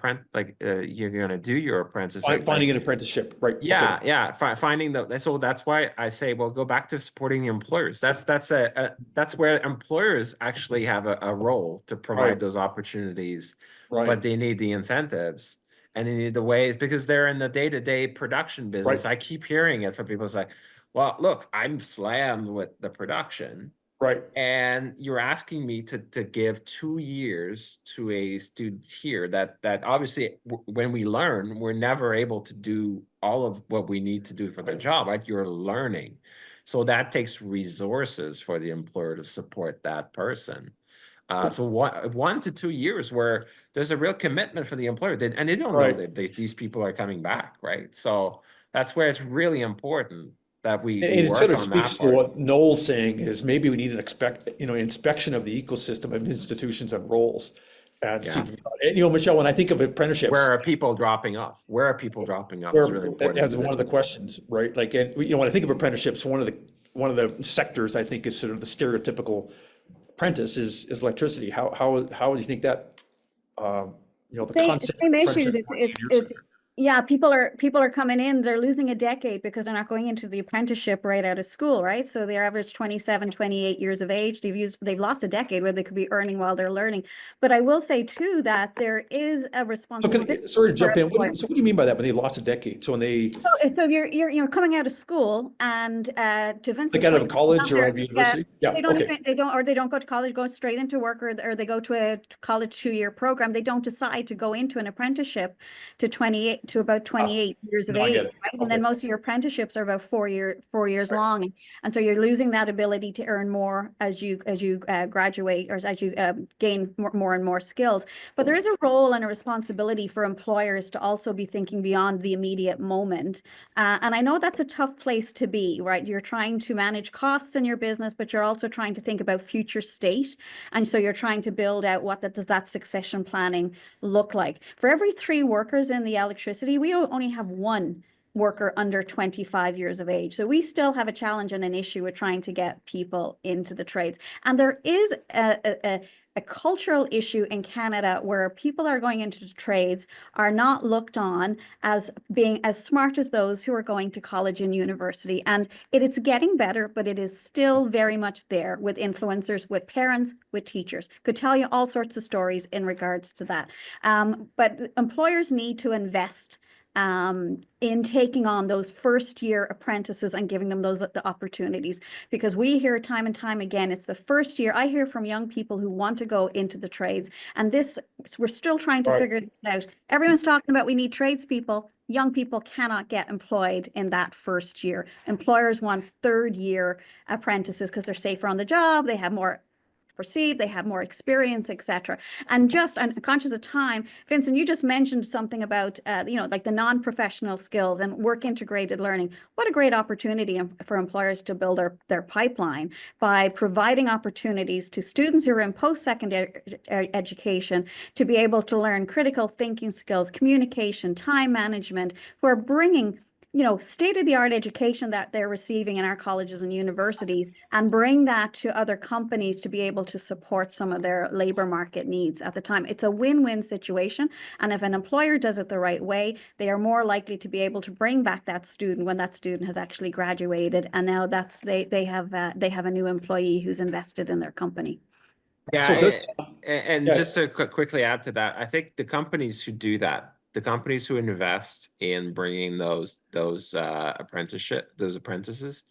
you're gonna do your apprenticeship. Finding an apprenticeship, right? Yeah, Okay. yeah. Finding so that's why I say, well, go back to supporting the employers. That's where employers actually have a role to provide Right. those opportunities, Right. but they need the incentives and they need the ways because they're in the day-to-day production business. Right. I keep hearing it from people. It's like, well, look, I'm slammed with the production. Right. And you're asking me to give 2 years to a student here that obviously when we learn, we're never able to do all of what we need to do for the job, right? You're learning. So that takes resources for the employer to support that person. So 1 to 2 years where there's a real commitment for the employer, and they don't know Right. that these people are coming back, right? So that's where it's really important that we And it work sort of on speaks that to part. what Noel's saying is maybe we need an inspection of the ecosystem of institutions and roles. And see, and, Michelle, when I think of apprenticeships, Where are people dropping off? Where are people dropping off? where, Is really important. as one of the questions, right? Like, and when I think of apprenticeships, one of the sectors I think is sort of the stereotypical apprentice is electricity. How do you think that, the concept of Same issues. apprenticeship works in your It's sector? yeah, people are coming in, they're losing a decade because they're not going into the apprenticeship right out of school, right? So their average 27, 28 years of age, they've lost a decade where they could be earning while they're learning. But I will say too that there is a responsibility. Sorry to jump for in. employers. So what do you mean by that when they lost a decade? So when they, So you're coming out of school and to Vincent's like out of point, college or not out of university? Yeah, they don't okay. even, they don't go to college, go straight into work, or they go to a college 2-year program. They don't decide to go into an apprenticeship to about 28 years of No, I age, get it. right? And then most of your apprenticeships are about 4 years long, and so you're losing that ability to earn more as you graduate or as you gain more and more skills. But there is a role and a responsibility for employers to also be thinking beyond the immediate moment. And I know that's a tough place to be, right? You're trying to manage costs in your business, but you're also trying to think about future state. And so you're trying to build out does that succession planning look like? For every 3 workers in the electricity, we only have 1 worker under 25 years of age. So we still have a challenge and an issue with trying to get people into the trades. And there is a cultural issue in Canada where people are going into trades are not looked on as being as smart as those who are going to college and university. And it's getting better, but it is still very much there with influencers, with parents, with teachers. Could tell you all sorts of stories in regards to that. But employers need to invest in taking on those first-year apprentices and giving them the opportunities, because we hear time and time again, it's the first year. I hear from young people who want to go into the trades, and we're still trying to figure this out. Everyone's talking about we need tradespeople. Young people cannot get employed in that first year. Employers want 3rd-year apprentices because they're safer on the job, they have more perceived, they have more experience, etc. And I'm conscious of time. Vincent, you just mentioned something about, like the non-professional skills and work integrated learning. What a great opportunity for employers to build their pipeline by providing opportunities to students who are in post-secondary education to be able to learn critical thinking skills, communication, time management, who are bringing state-of-the-art education that they're receiving in our colleges and universities and bring that to other companies to be able to support some of their labor market needs at the time. It's a win-win situation. And if an employer does it the right way, they are more likely to be able to bring back that student when that student has actually graduated. And now they have a new employee who's invested in their company. Yeah, So just to quickly add to that, I think the companies who do that, the companies who invest in bringing those apprentices,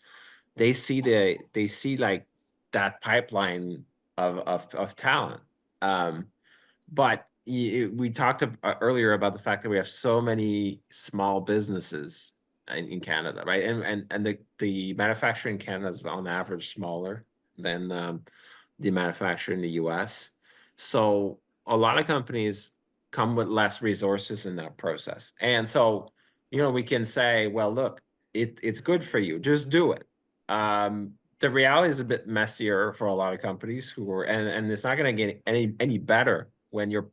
they see like that pipeline of talent. But we talked earlier about the fact that we have so many small businesses in Canada, right? And the manufacturing in Canada is on average smaller than the manufacturer in the US. So a lot of companies come with less resources in that process. And so, we can say, well, look, it's good for you, just do it. The reality is a bit messier for a lot of companies and it's not going to get any better when you're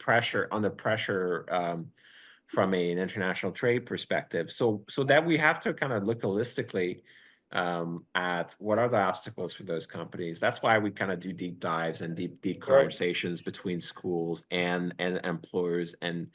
under pressure from an international trade perspective. So that we have to kind of look holistically at what are the obstacles for those companies. That's why we kind of do deep dives and deep Right. conversations between schools and employers, and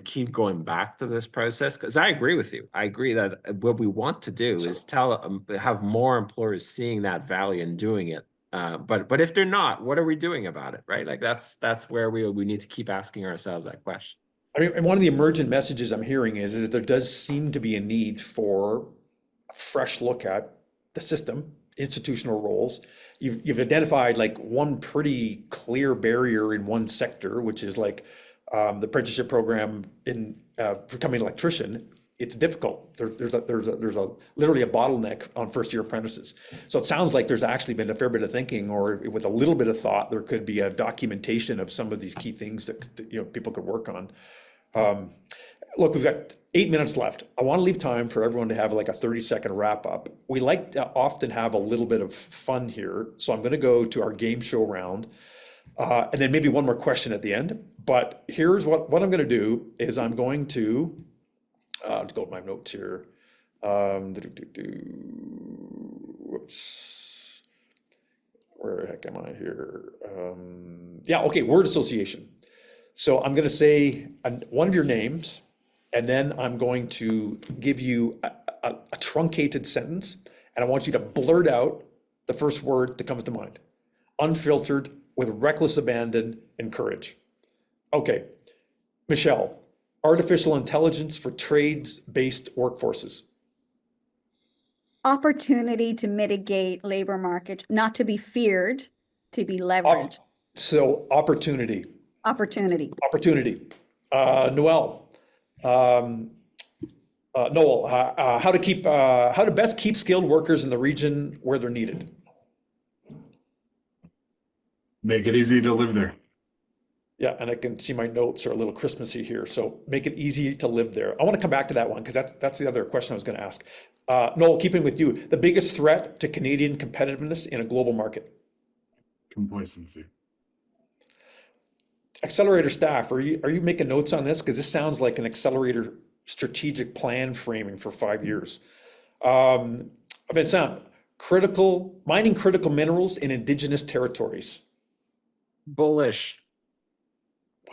keep going back to this process. Because I agree with you. I agree that what we want to do is have more employers seeing that value and doing it. But if they're not, what are we doing about it, right? Like that's where we need to keep asking ourselves that question. I mean, and one of the emergent messages I'm hearing is there does seem to be a need for a fresh look at the system, institutional roles. You've identified like one pretty clear barrier in one sector, which is like the apprenticeship program in becoming an electrician. It's difficult. There's literally a bottleneck on first-year apprentices. So it sounds like there's actually been a fair bit of thinking, or with a little bit of thought, there could be a documentation of some of these key things that people could work on. Look, we've got 8 minutes left. I want to leave time for everyone to have like a 30-second wrap up. We like to often have a little bit of fun here, so I'm going to go to our game show round, and then maybe one more question at the end. But here's what I'm going to do is I'm going to let's go with my notes here. Whoops, where the heck am I here? Yeah, okay, word association. So I'm going to say one of your names, and then I'm going to give you a truncated sentence, and I want you to blurt out the first word that comes to mind, unfiltered, with reckless abandon and courage. Okay, Michelle, artificial intelligence for trades-based workforces. Opportunity to mitigate labor market, not to be feared, to be leveraged. So opportunity. Opportunity. Noel, how to best keep skilled workers in the region where they're needed. Make it easy to live there. Yeah, and I can see my notes are a little Christmassy here. So make it easy to live there. I want to come back to that one because that's the other question I was going to ask. Noel, keeping with you, the biggest threat to Canadian competitiveness in a global market. Complacency. Accelerator staff, are you making notes on this? Because this sounds like an accelerator strategic plan framing for 5 years. Vincent, mining critical minerals in Indigenous territories. Bullish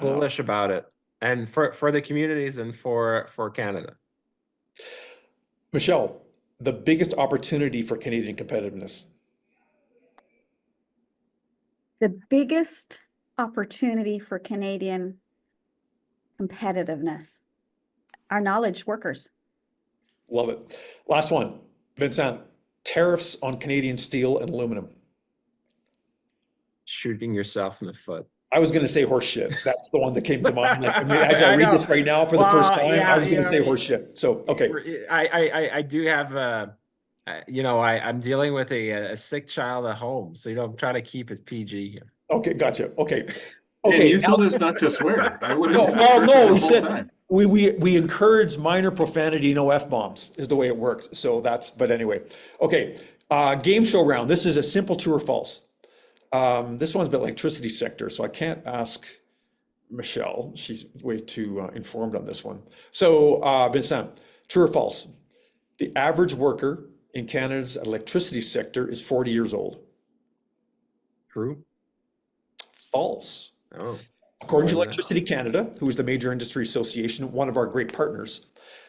Wow. about it, and for the communities and for Canada. Michelle, the biggest opportunity for Canadian competitiveness. The biggest opportunity for Canadian competitiveness, our knowledge workers. Love it. Last one, Vincent, tariffs on Canadian steel and aluminum. Shooting yourself in the foot. I was going to say horse shit. That's the one that came to mind. Like, as I read this right now for the first time, yeah, I was going to say horse shit. So, okay. I do have I'm dealing with a sick child at home, so I'm trying to keep it PG here. Okay, gotcha. Okay. Okay, you told us not to swear. I would have No, we the whole said time. we encourage minor profanity, no F-bombs is the way it works. So but anyway. Okay, game show round. This is a simple true or false. This one's about electricity sector, so I can't ask Michelle. She's way too informed on this one. So, Vincent, true or false? The average worker in Canada's electricity sector is 40 years old. True. False. Oh. According to Electricity Canada, who is the major industry association, one of our great partners,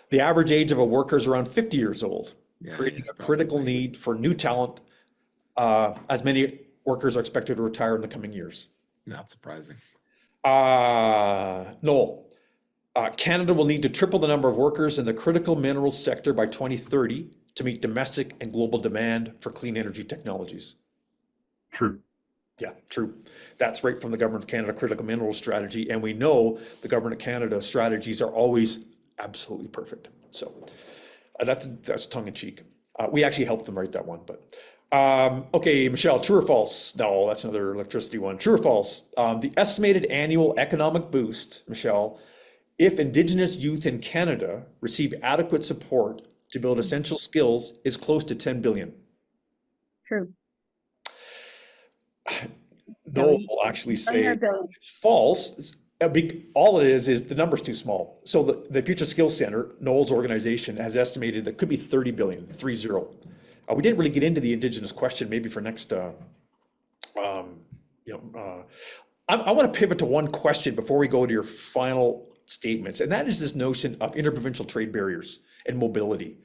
the average age of a worker is around 50 years old, creating a critical need for new talent, as many workers are expected to retire in the coming years. Not surprising. Noel, Canada will need to triple the number of workers in the critical minerals sector by 2030 to meet domestic and global demand for clean energy technologies. True. Yeah, true. That's right from the Government of Canada Critical Minerals Strategy. And we know the Government of Canada strategies are always absolutely perfect. So that's tongue in cheek. We actually helped them write that one, but okay, Michelle, true or false? No, that's another electricity one. True or false? The estimated annual economic boost, Michelle, if Indigenous youth in Canada receive adequate support to build essential skills, is close to 10 billion. True. Noel will actually say it's false. All it is the number's too small. So the Future Skills Center, Noel's organization, has estimated that could be 30 billion, 30. We didn't really get into the Indigenous question, maybe for next, I want to pivot to one question before we go to your final statements, and that is this notion of interprovincial trade barriers and mobility.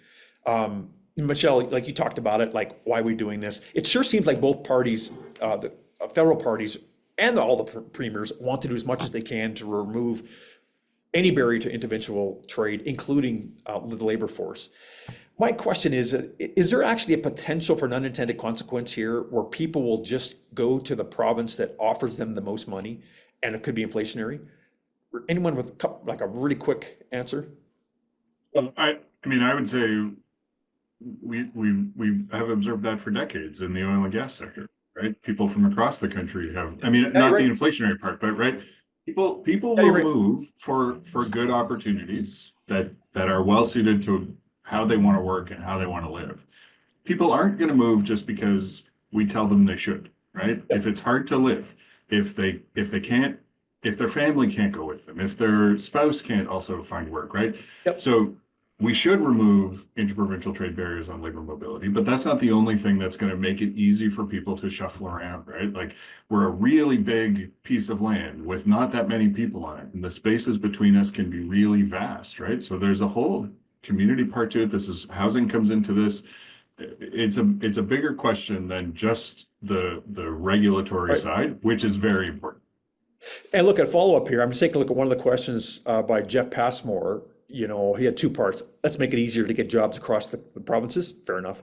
Michelle, like you talked about it, like, why are we doing this? It sure seems like both parties, the federal parties and all the premiers, want to do as much as they can to remove any barrier to interprovincial trade, including the labor force. My question is there actually a potential for an unintended consequence here where people will just go to the province that offers them the most money, and it could be inflationary? Anyone with like a really quick answer? Well, I mean, I would say we have observed that for decades in the oil and gas sector, right? People from across the country have, I mean, not the inflationary part, but right, people will move for good opportunities that are well suited to how they want to work and how they want to live. People aren't going to move just because we tell them they should, right? If it's hard to live, if they can't, if their family can't go with them, if their spouse can't also find work, right? So we should remove interprovincial trade barriers on labor mobility, but that's not the only thing that's going to make it easy for people to shuffle around, right? Like, we're a really big piece of land with not that many people on it, and the spaces between us can be really vast, right? So there's a whole community part to it. This is, housing comes into this. It's a bigger question than just the regulatory side, which is very important. And look, at follow-up here, I'm just taking a look at one of the questions by Jeff Passmore. You know, he had two parts. Let's make it easier to get jobs across the provinces. Fair enough.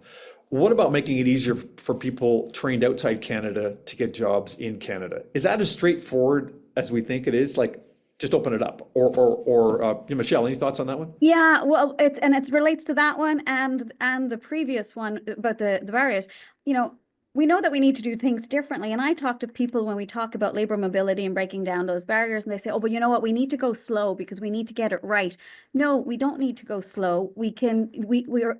What about making it easier for people trained outside Canada to get jobs in Canada? Is that as straightforward as we think it is? Like, just open it up. Or Michelle, any thoughts on that one? Yeah, well, it relates to that one and the previous one about the barriers. You know, we know that we need to do things differently. And I talk to people when we talk about labor mobility and breaking down those barriers, and they say, oh, but you know what, we need to go slow because we need to get it right. No, we don't need to go slow. We're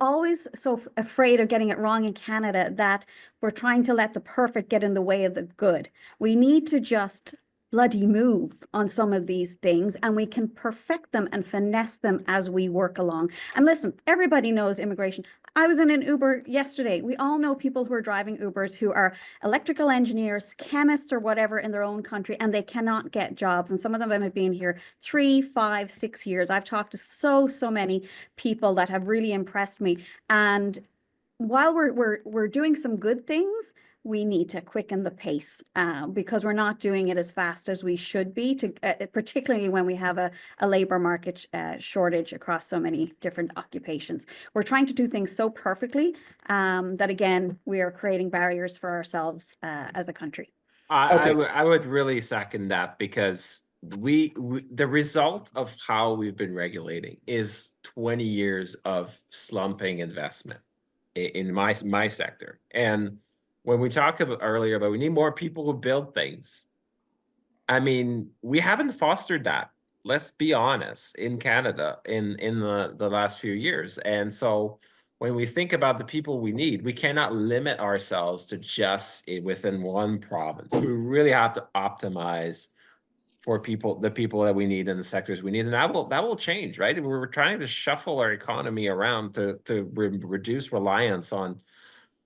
always so afraid of getting it wrong in Canada that we're trying to let the perfect get in the way of the good. We need to just bloody move on some of these things, and we can perfect them and finesse them as we work along. And listen, everybody knows immigration. I was in an Uber yesterday. We all know people who are driving Ubers who are electrical engineers, chemists, or whatever in their own country, and they cannot get jobs. And some of them have been here 3, 5, 6 years. I've talked to so many people that have really impressed me. And while we're doing some good things, we need to quicken the pace because we're not doing it as fast as we should be, particularly when we have a labor market shortage across so many different occupations. We're trying to do things so perfectly that, again, we are creating barriers for ourselves as a country. I would really second that, because the result of how we've been regulating is 20 years of slumping investment in my sector. And when we talked about earlier about we need more people who build things, I mean, we haven't fostered that, let's be honest, in Canada in the last few years. And so when we think about the people we need, we cannot limit ourselves to just within one province. We really have to optimize for the people that we need in the sectors we need, and that will change, right? We're trying to shuffle our economy around to reduce reliance on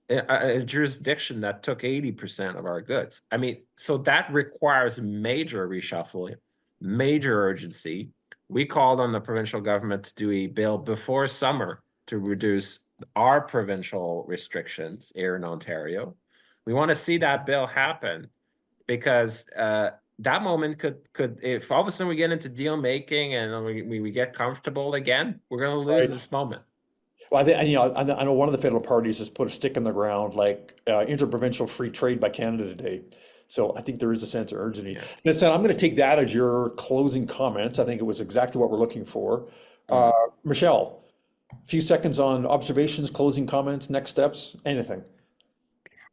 a jurisdiction that took 80% of our goods. I mean, so that requires major reshuffling, major urgency. We called on the provincial government to do a bill before summer to reduce our provincial restrictions here in Ontario. We want to see that bill happen, because that moment could if all of a sudden we get into deal making and we get comfortable again, we're going to lose this moment. Well, I know one of the federal parties has put a stick in the ground, like interprovincial free trade by Canada today. So I think there is a sense of urgency. Yeah. Listen, I'm going to take that as your closing comments. I think it was exactly what we're looking for. Michelle, a few seconds on observations, closing comments, next steps, anything.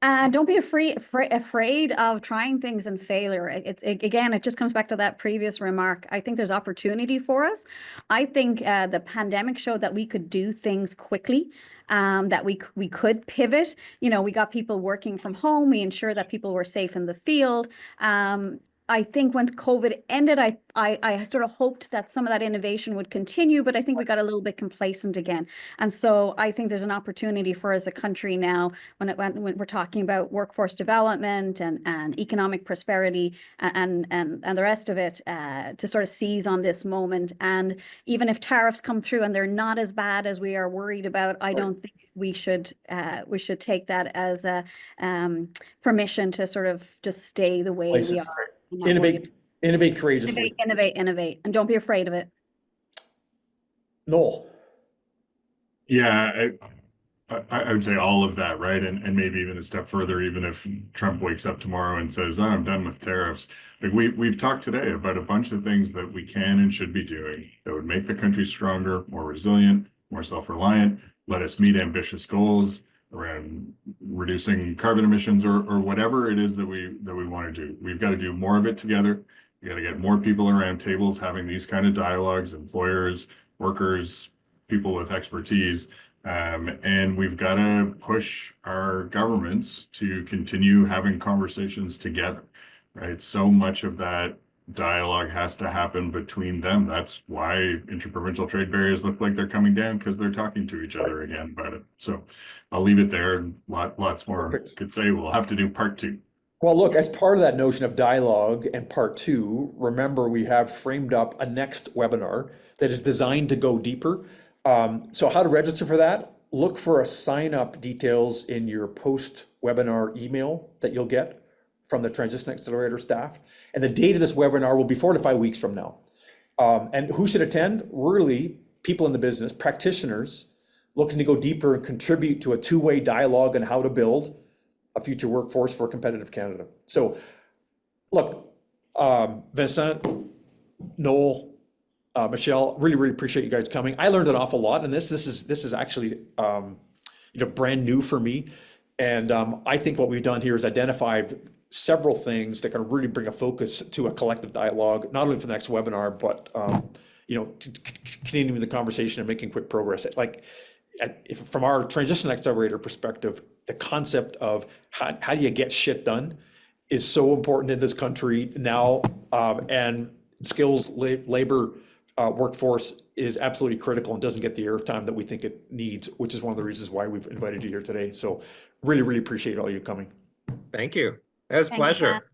Don't be afraid of trying things and failure. Again, it just comes back to that previous remark. I think there's opportunity for us. I think the pandemic showed that we could do things quickly, that we could pivot. You know, we got people working from home. We ensured that people were safe in the field. I think once COVID ended, I sort of hoped that some of that innovation would continue, but I think we got a little bit complacent again. And so I think there's an opportunity for us as a country now when we're talking about workforce development and economic prosperity and the rest of it to sort of seize on this moment. And even if tariffs come through and they're not as bad as we are worried about, I don't think we should take that as a permission to sort of just stay the way we are. and not worry Innovate courageously. Innovate, and don't be afraid of it. Noel. Yeah, I would say all of that, right? And maybe even a step further, even if Trump wakes up tomorrow and says, "Oh, I'm done with tariffs." Like we've talked today about a bunch of things that we can and should be doing that would make the country stronger, more resilient, more self-reliant, let us meet ambitious goals around reducing carbon emissions or whatever it is that we want to do. We've got to do more of it together. We got to get more people around tables having these kind of dialogues, employers, workers, people with expertise. And we've got to push our governments to continue having conversations together, right? So much of that dialogue has to happen between them. That's why interprovincial trade barriers look like they're coming down, because they're talking to each other again about it. So I'll leave it there. Lots more could say. We'll have to do part 2. Well, look, as part of that notion of dialogue and part 2, remember we have framed up a next webinar that is designed to go deeper. So how to register for that? Look for a sign up details in your post-webinar email that you'll get from the Transition Accelerator staff. And the date of this webinar will be 4 to 5 weeks from now. And who should attend? Really, people in the business, practitioners looking to go deeper and contribute to a two-way dialogue on how to build a future workforce for a competitive Canada. So look, Vincent, Noel, Michelle, really appreciate you guys coming. I learned an awful lot in this. This is actually brand new for me. And I think what we've done here is identified several thif that can really bring a focus to a collective dialogue, not only for the next webinar, but continuing the conversation and making quick progress. Like from our Transition Accelerator perspective, the concept of how do you get shit done is so important in this country now, and skills, labor, workforce is absolutely critical and doesn't get the airtime that we think it needs, which is one of the reasons why we've invited you here today. So really appreciate all you coming. Thank you. It was a pleasure.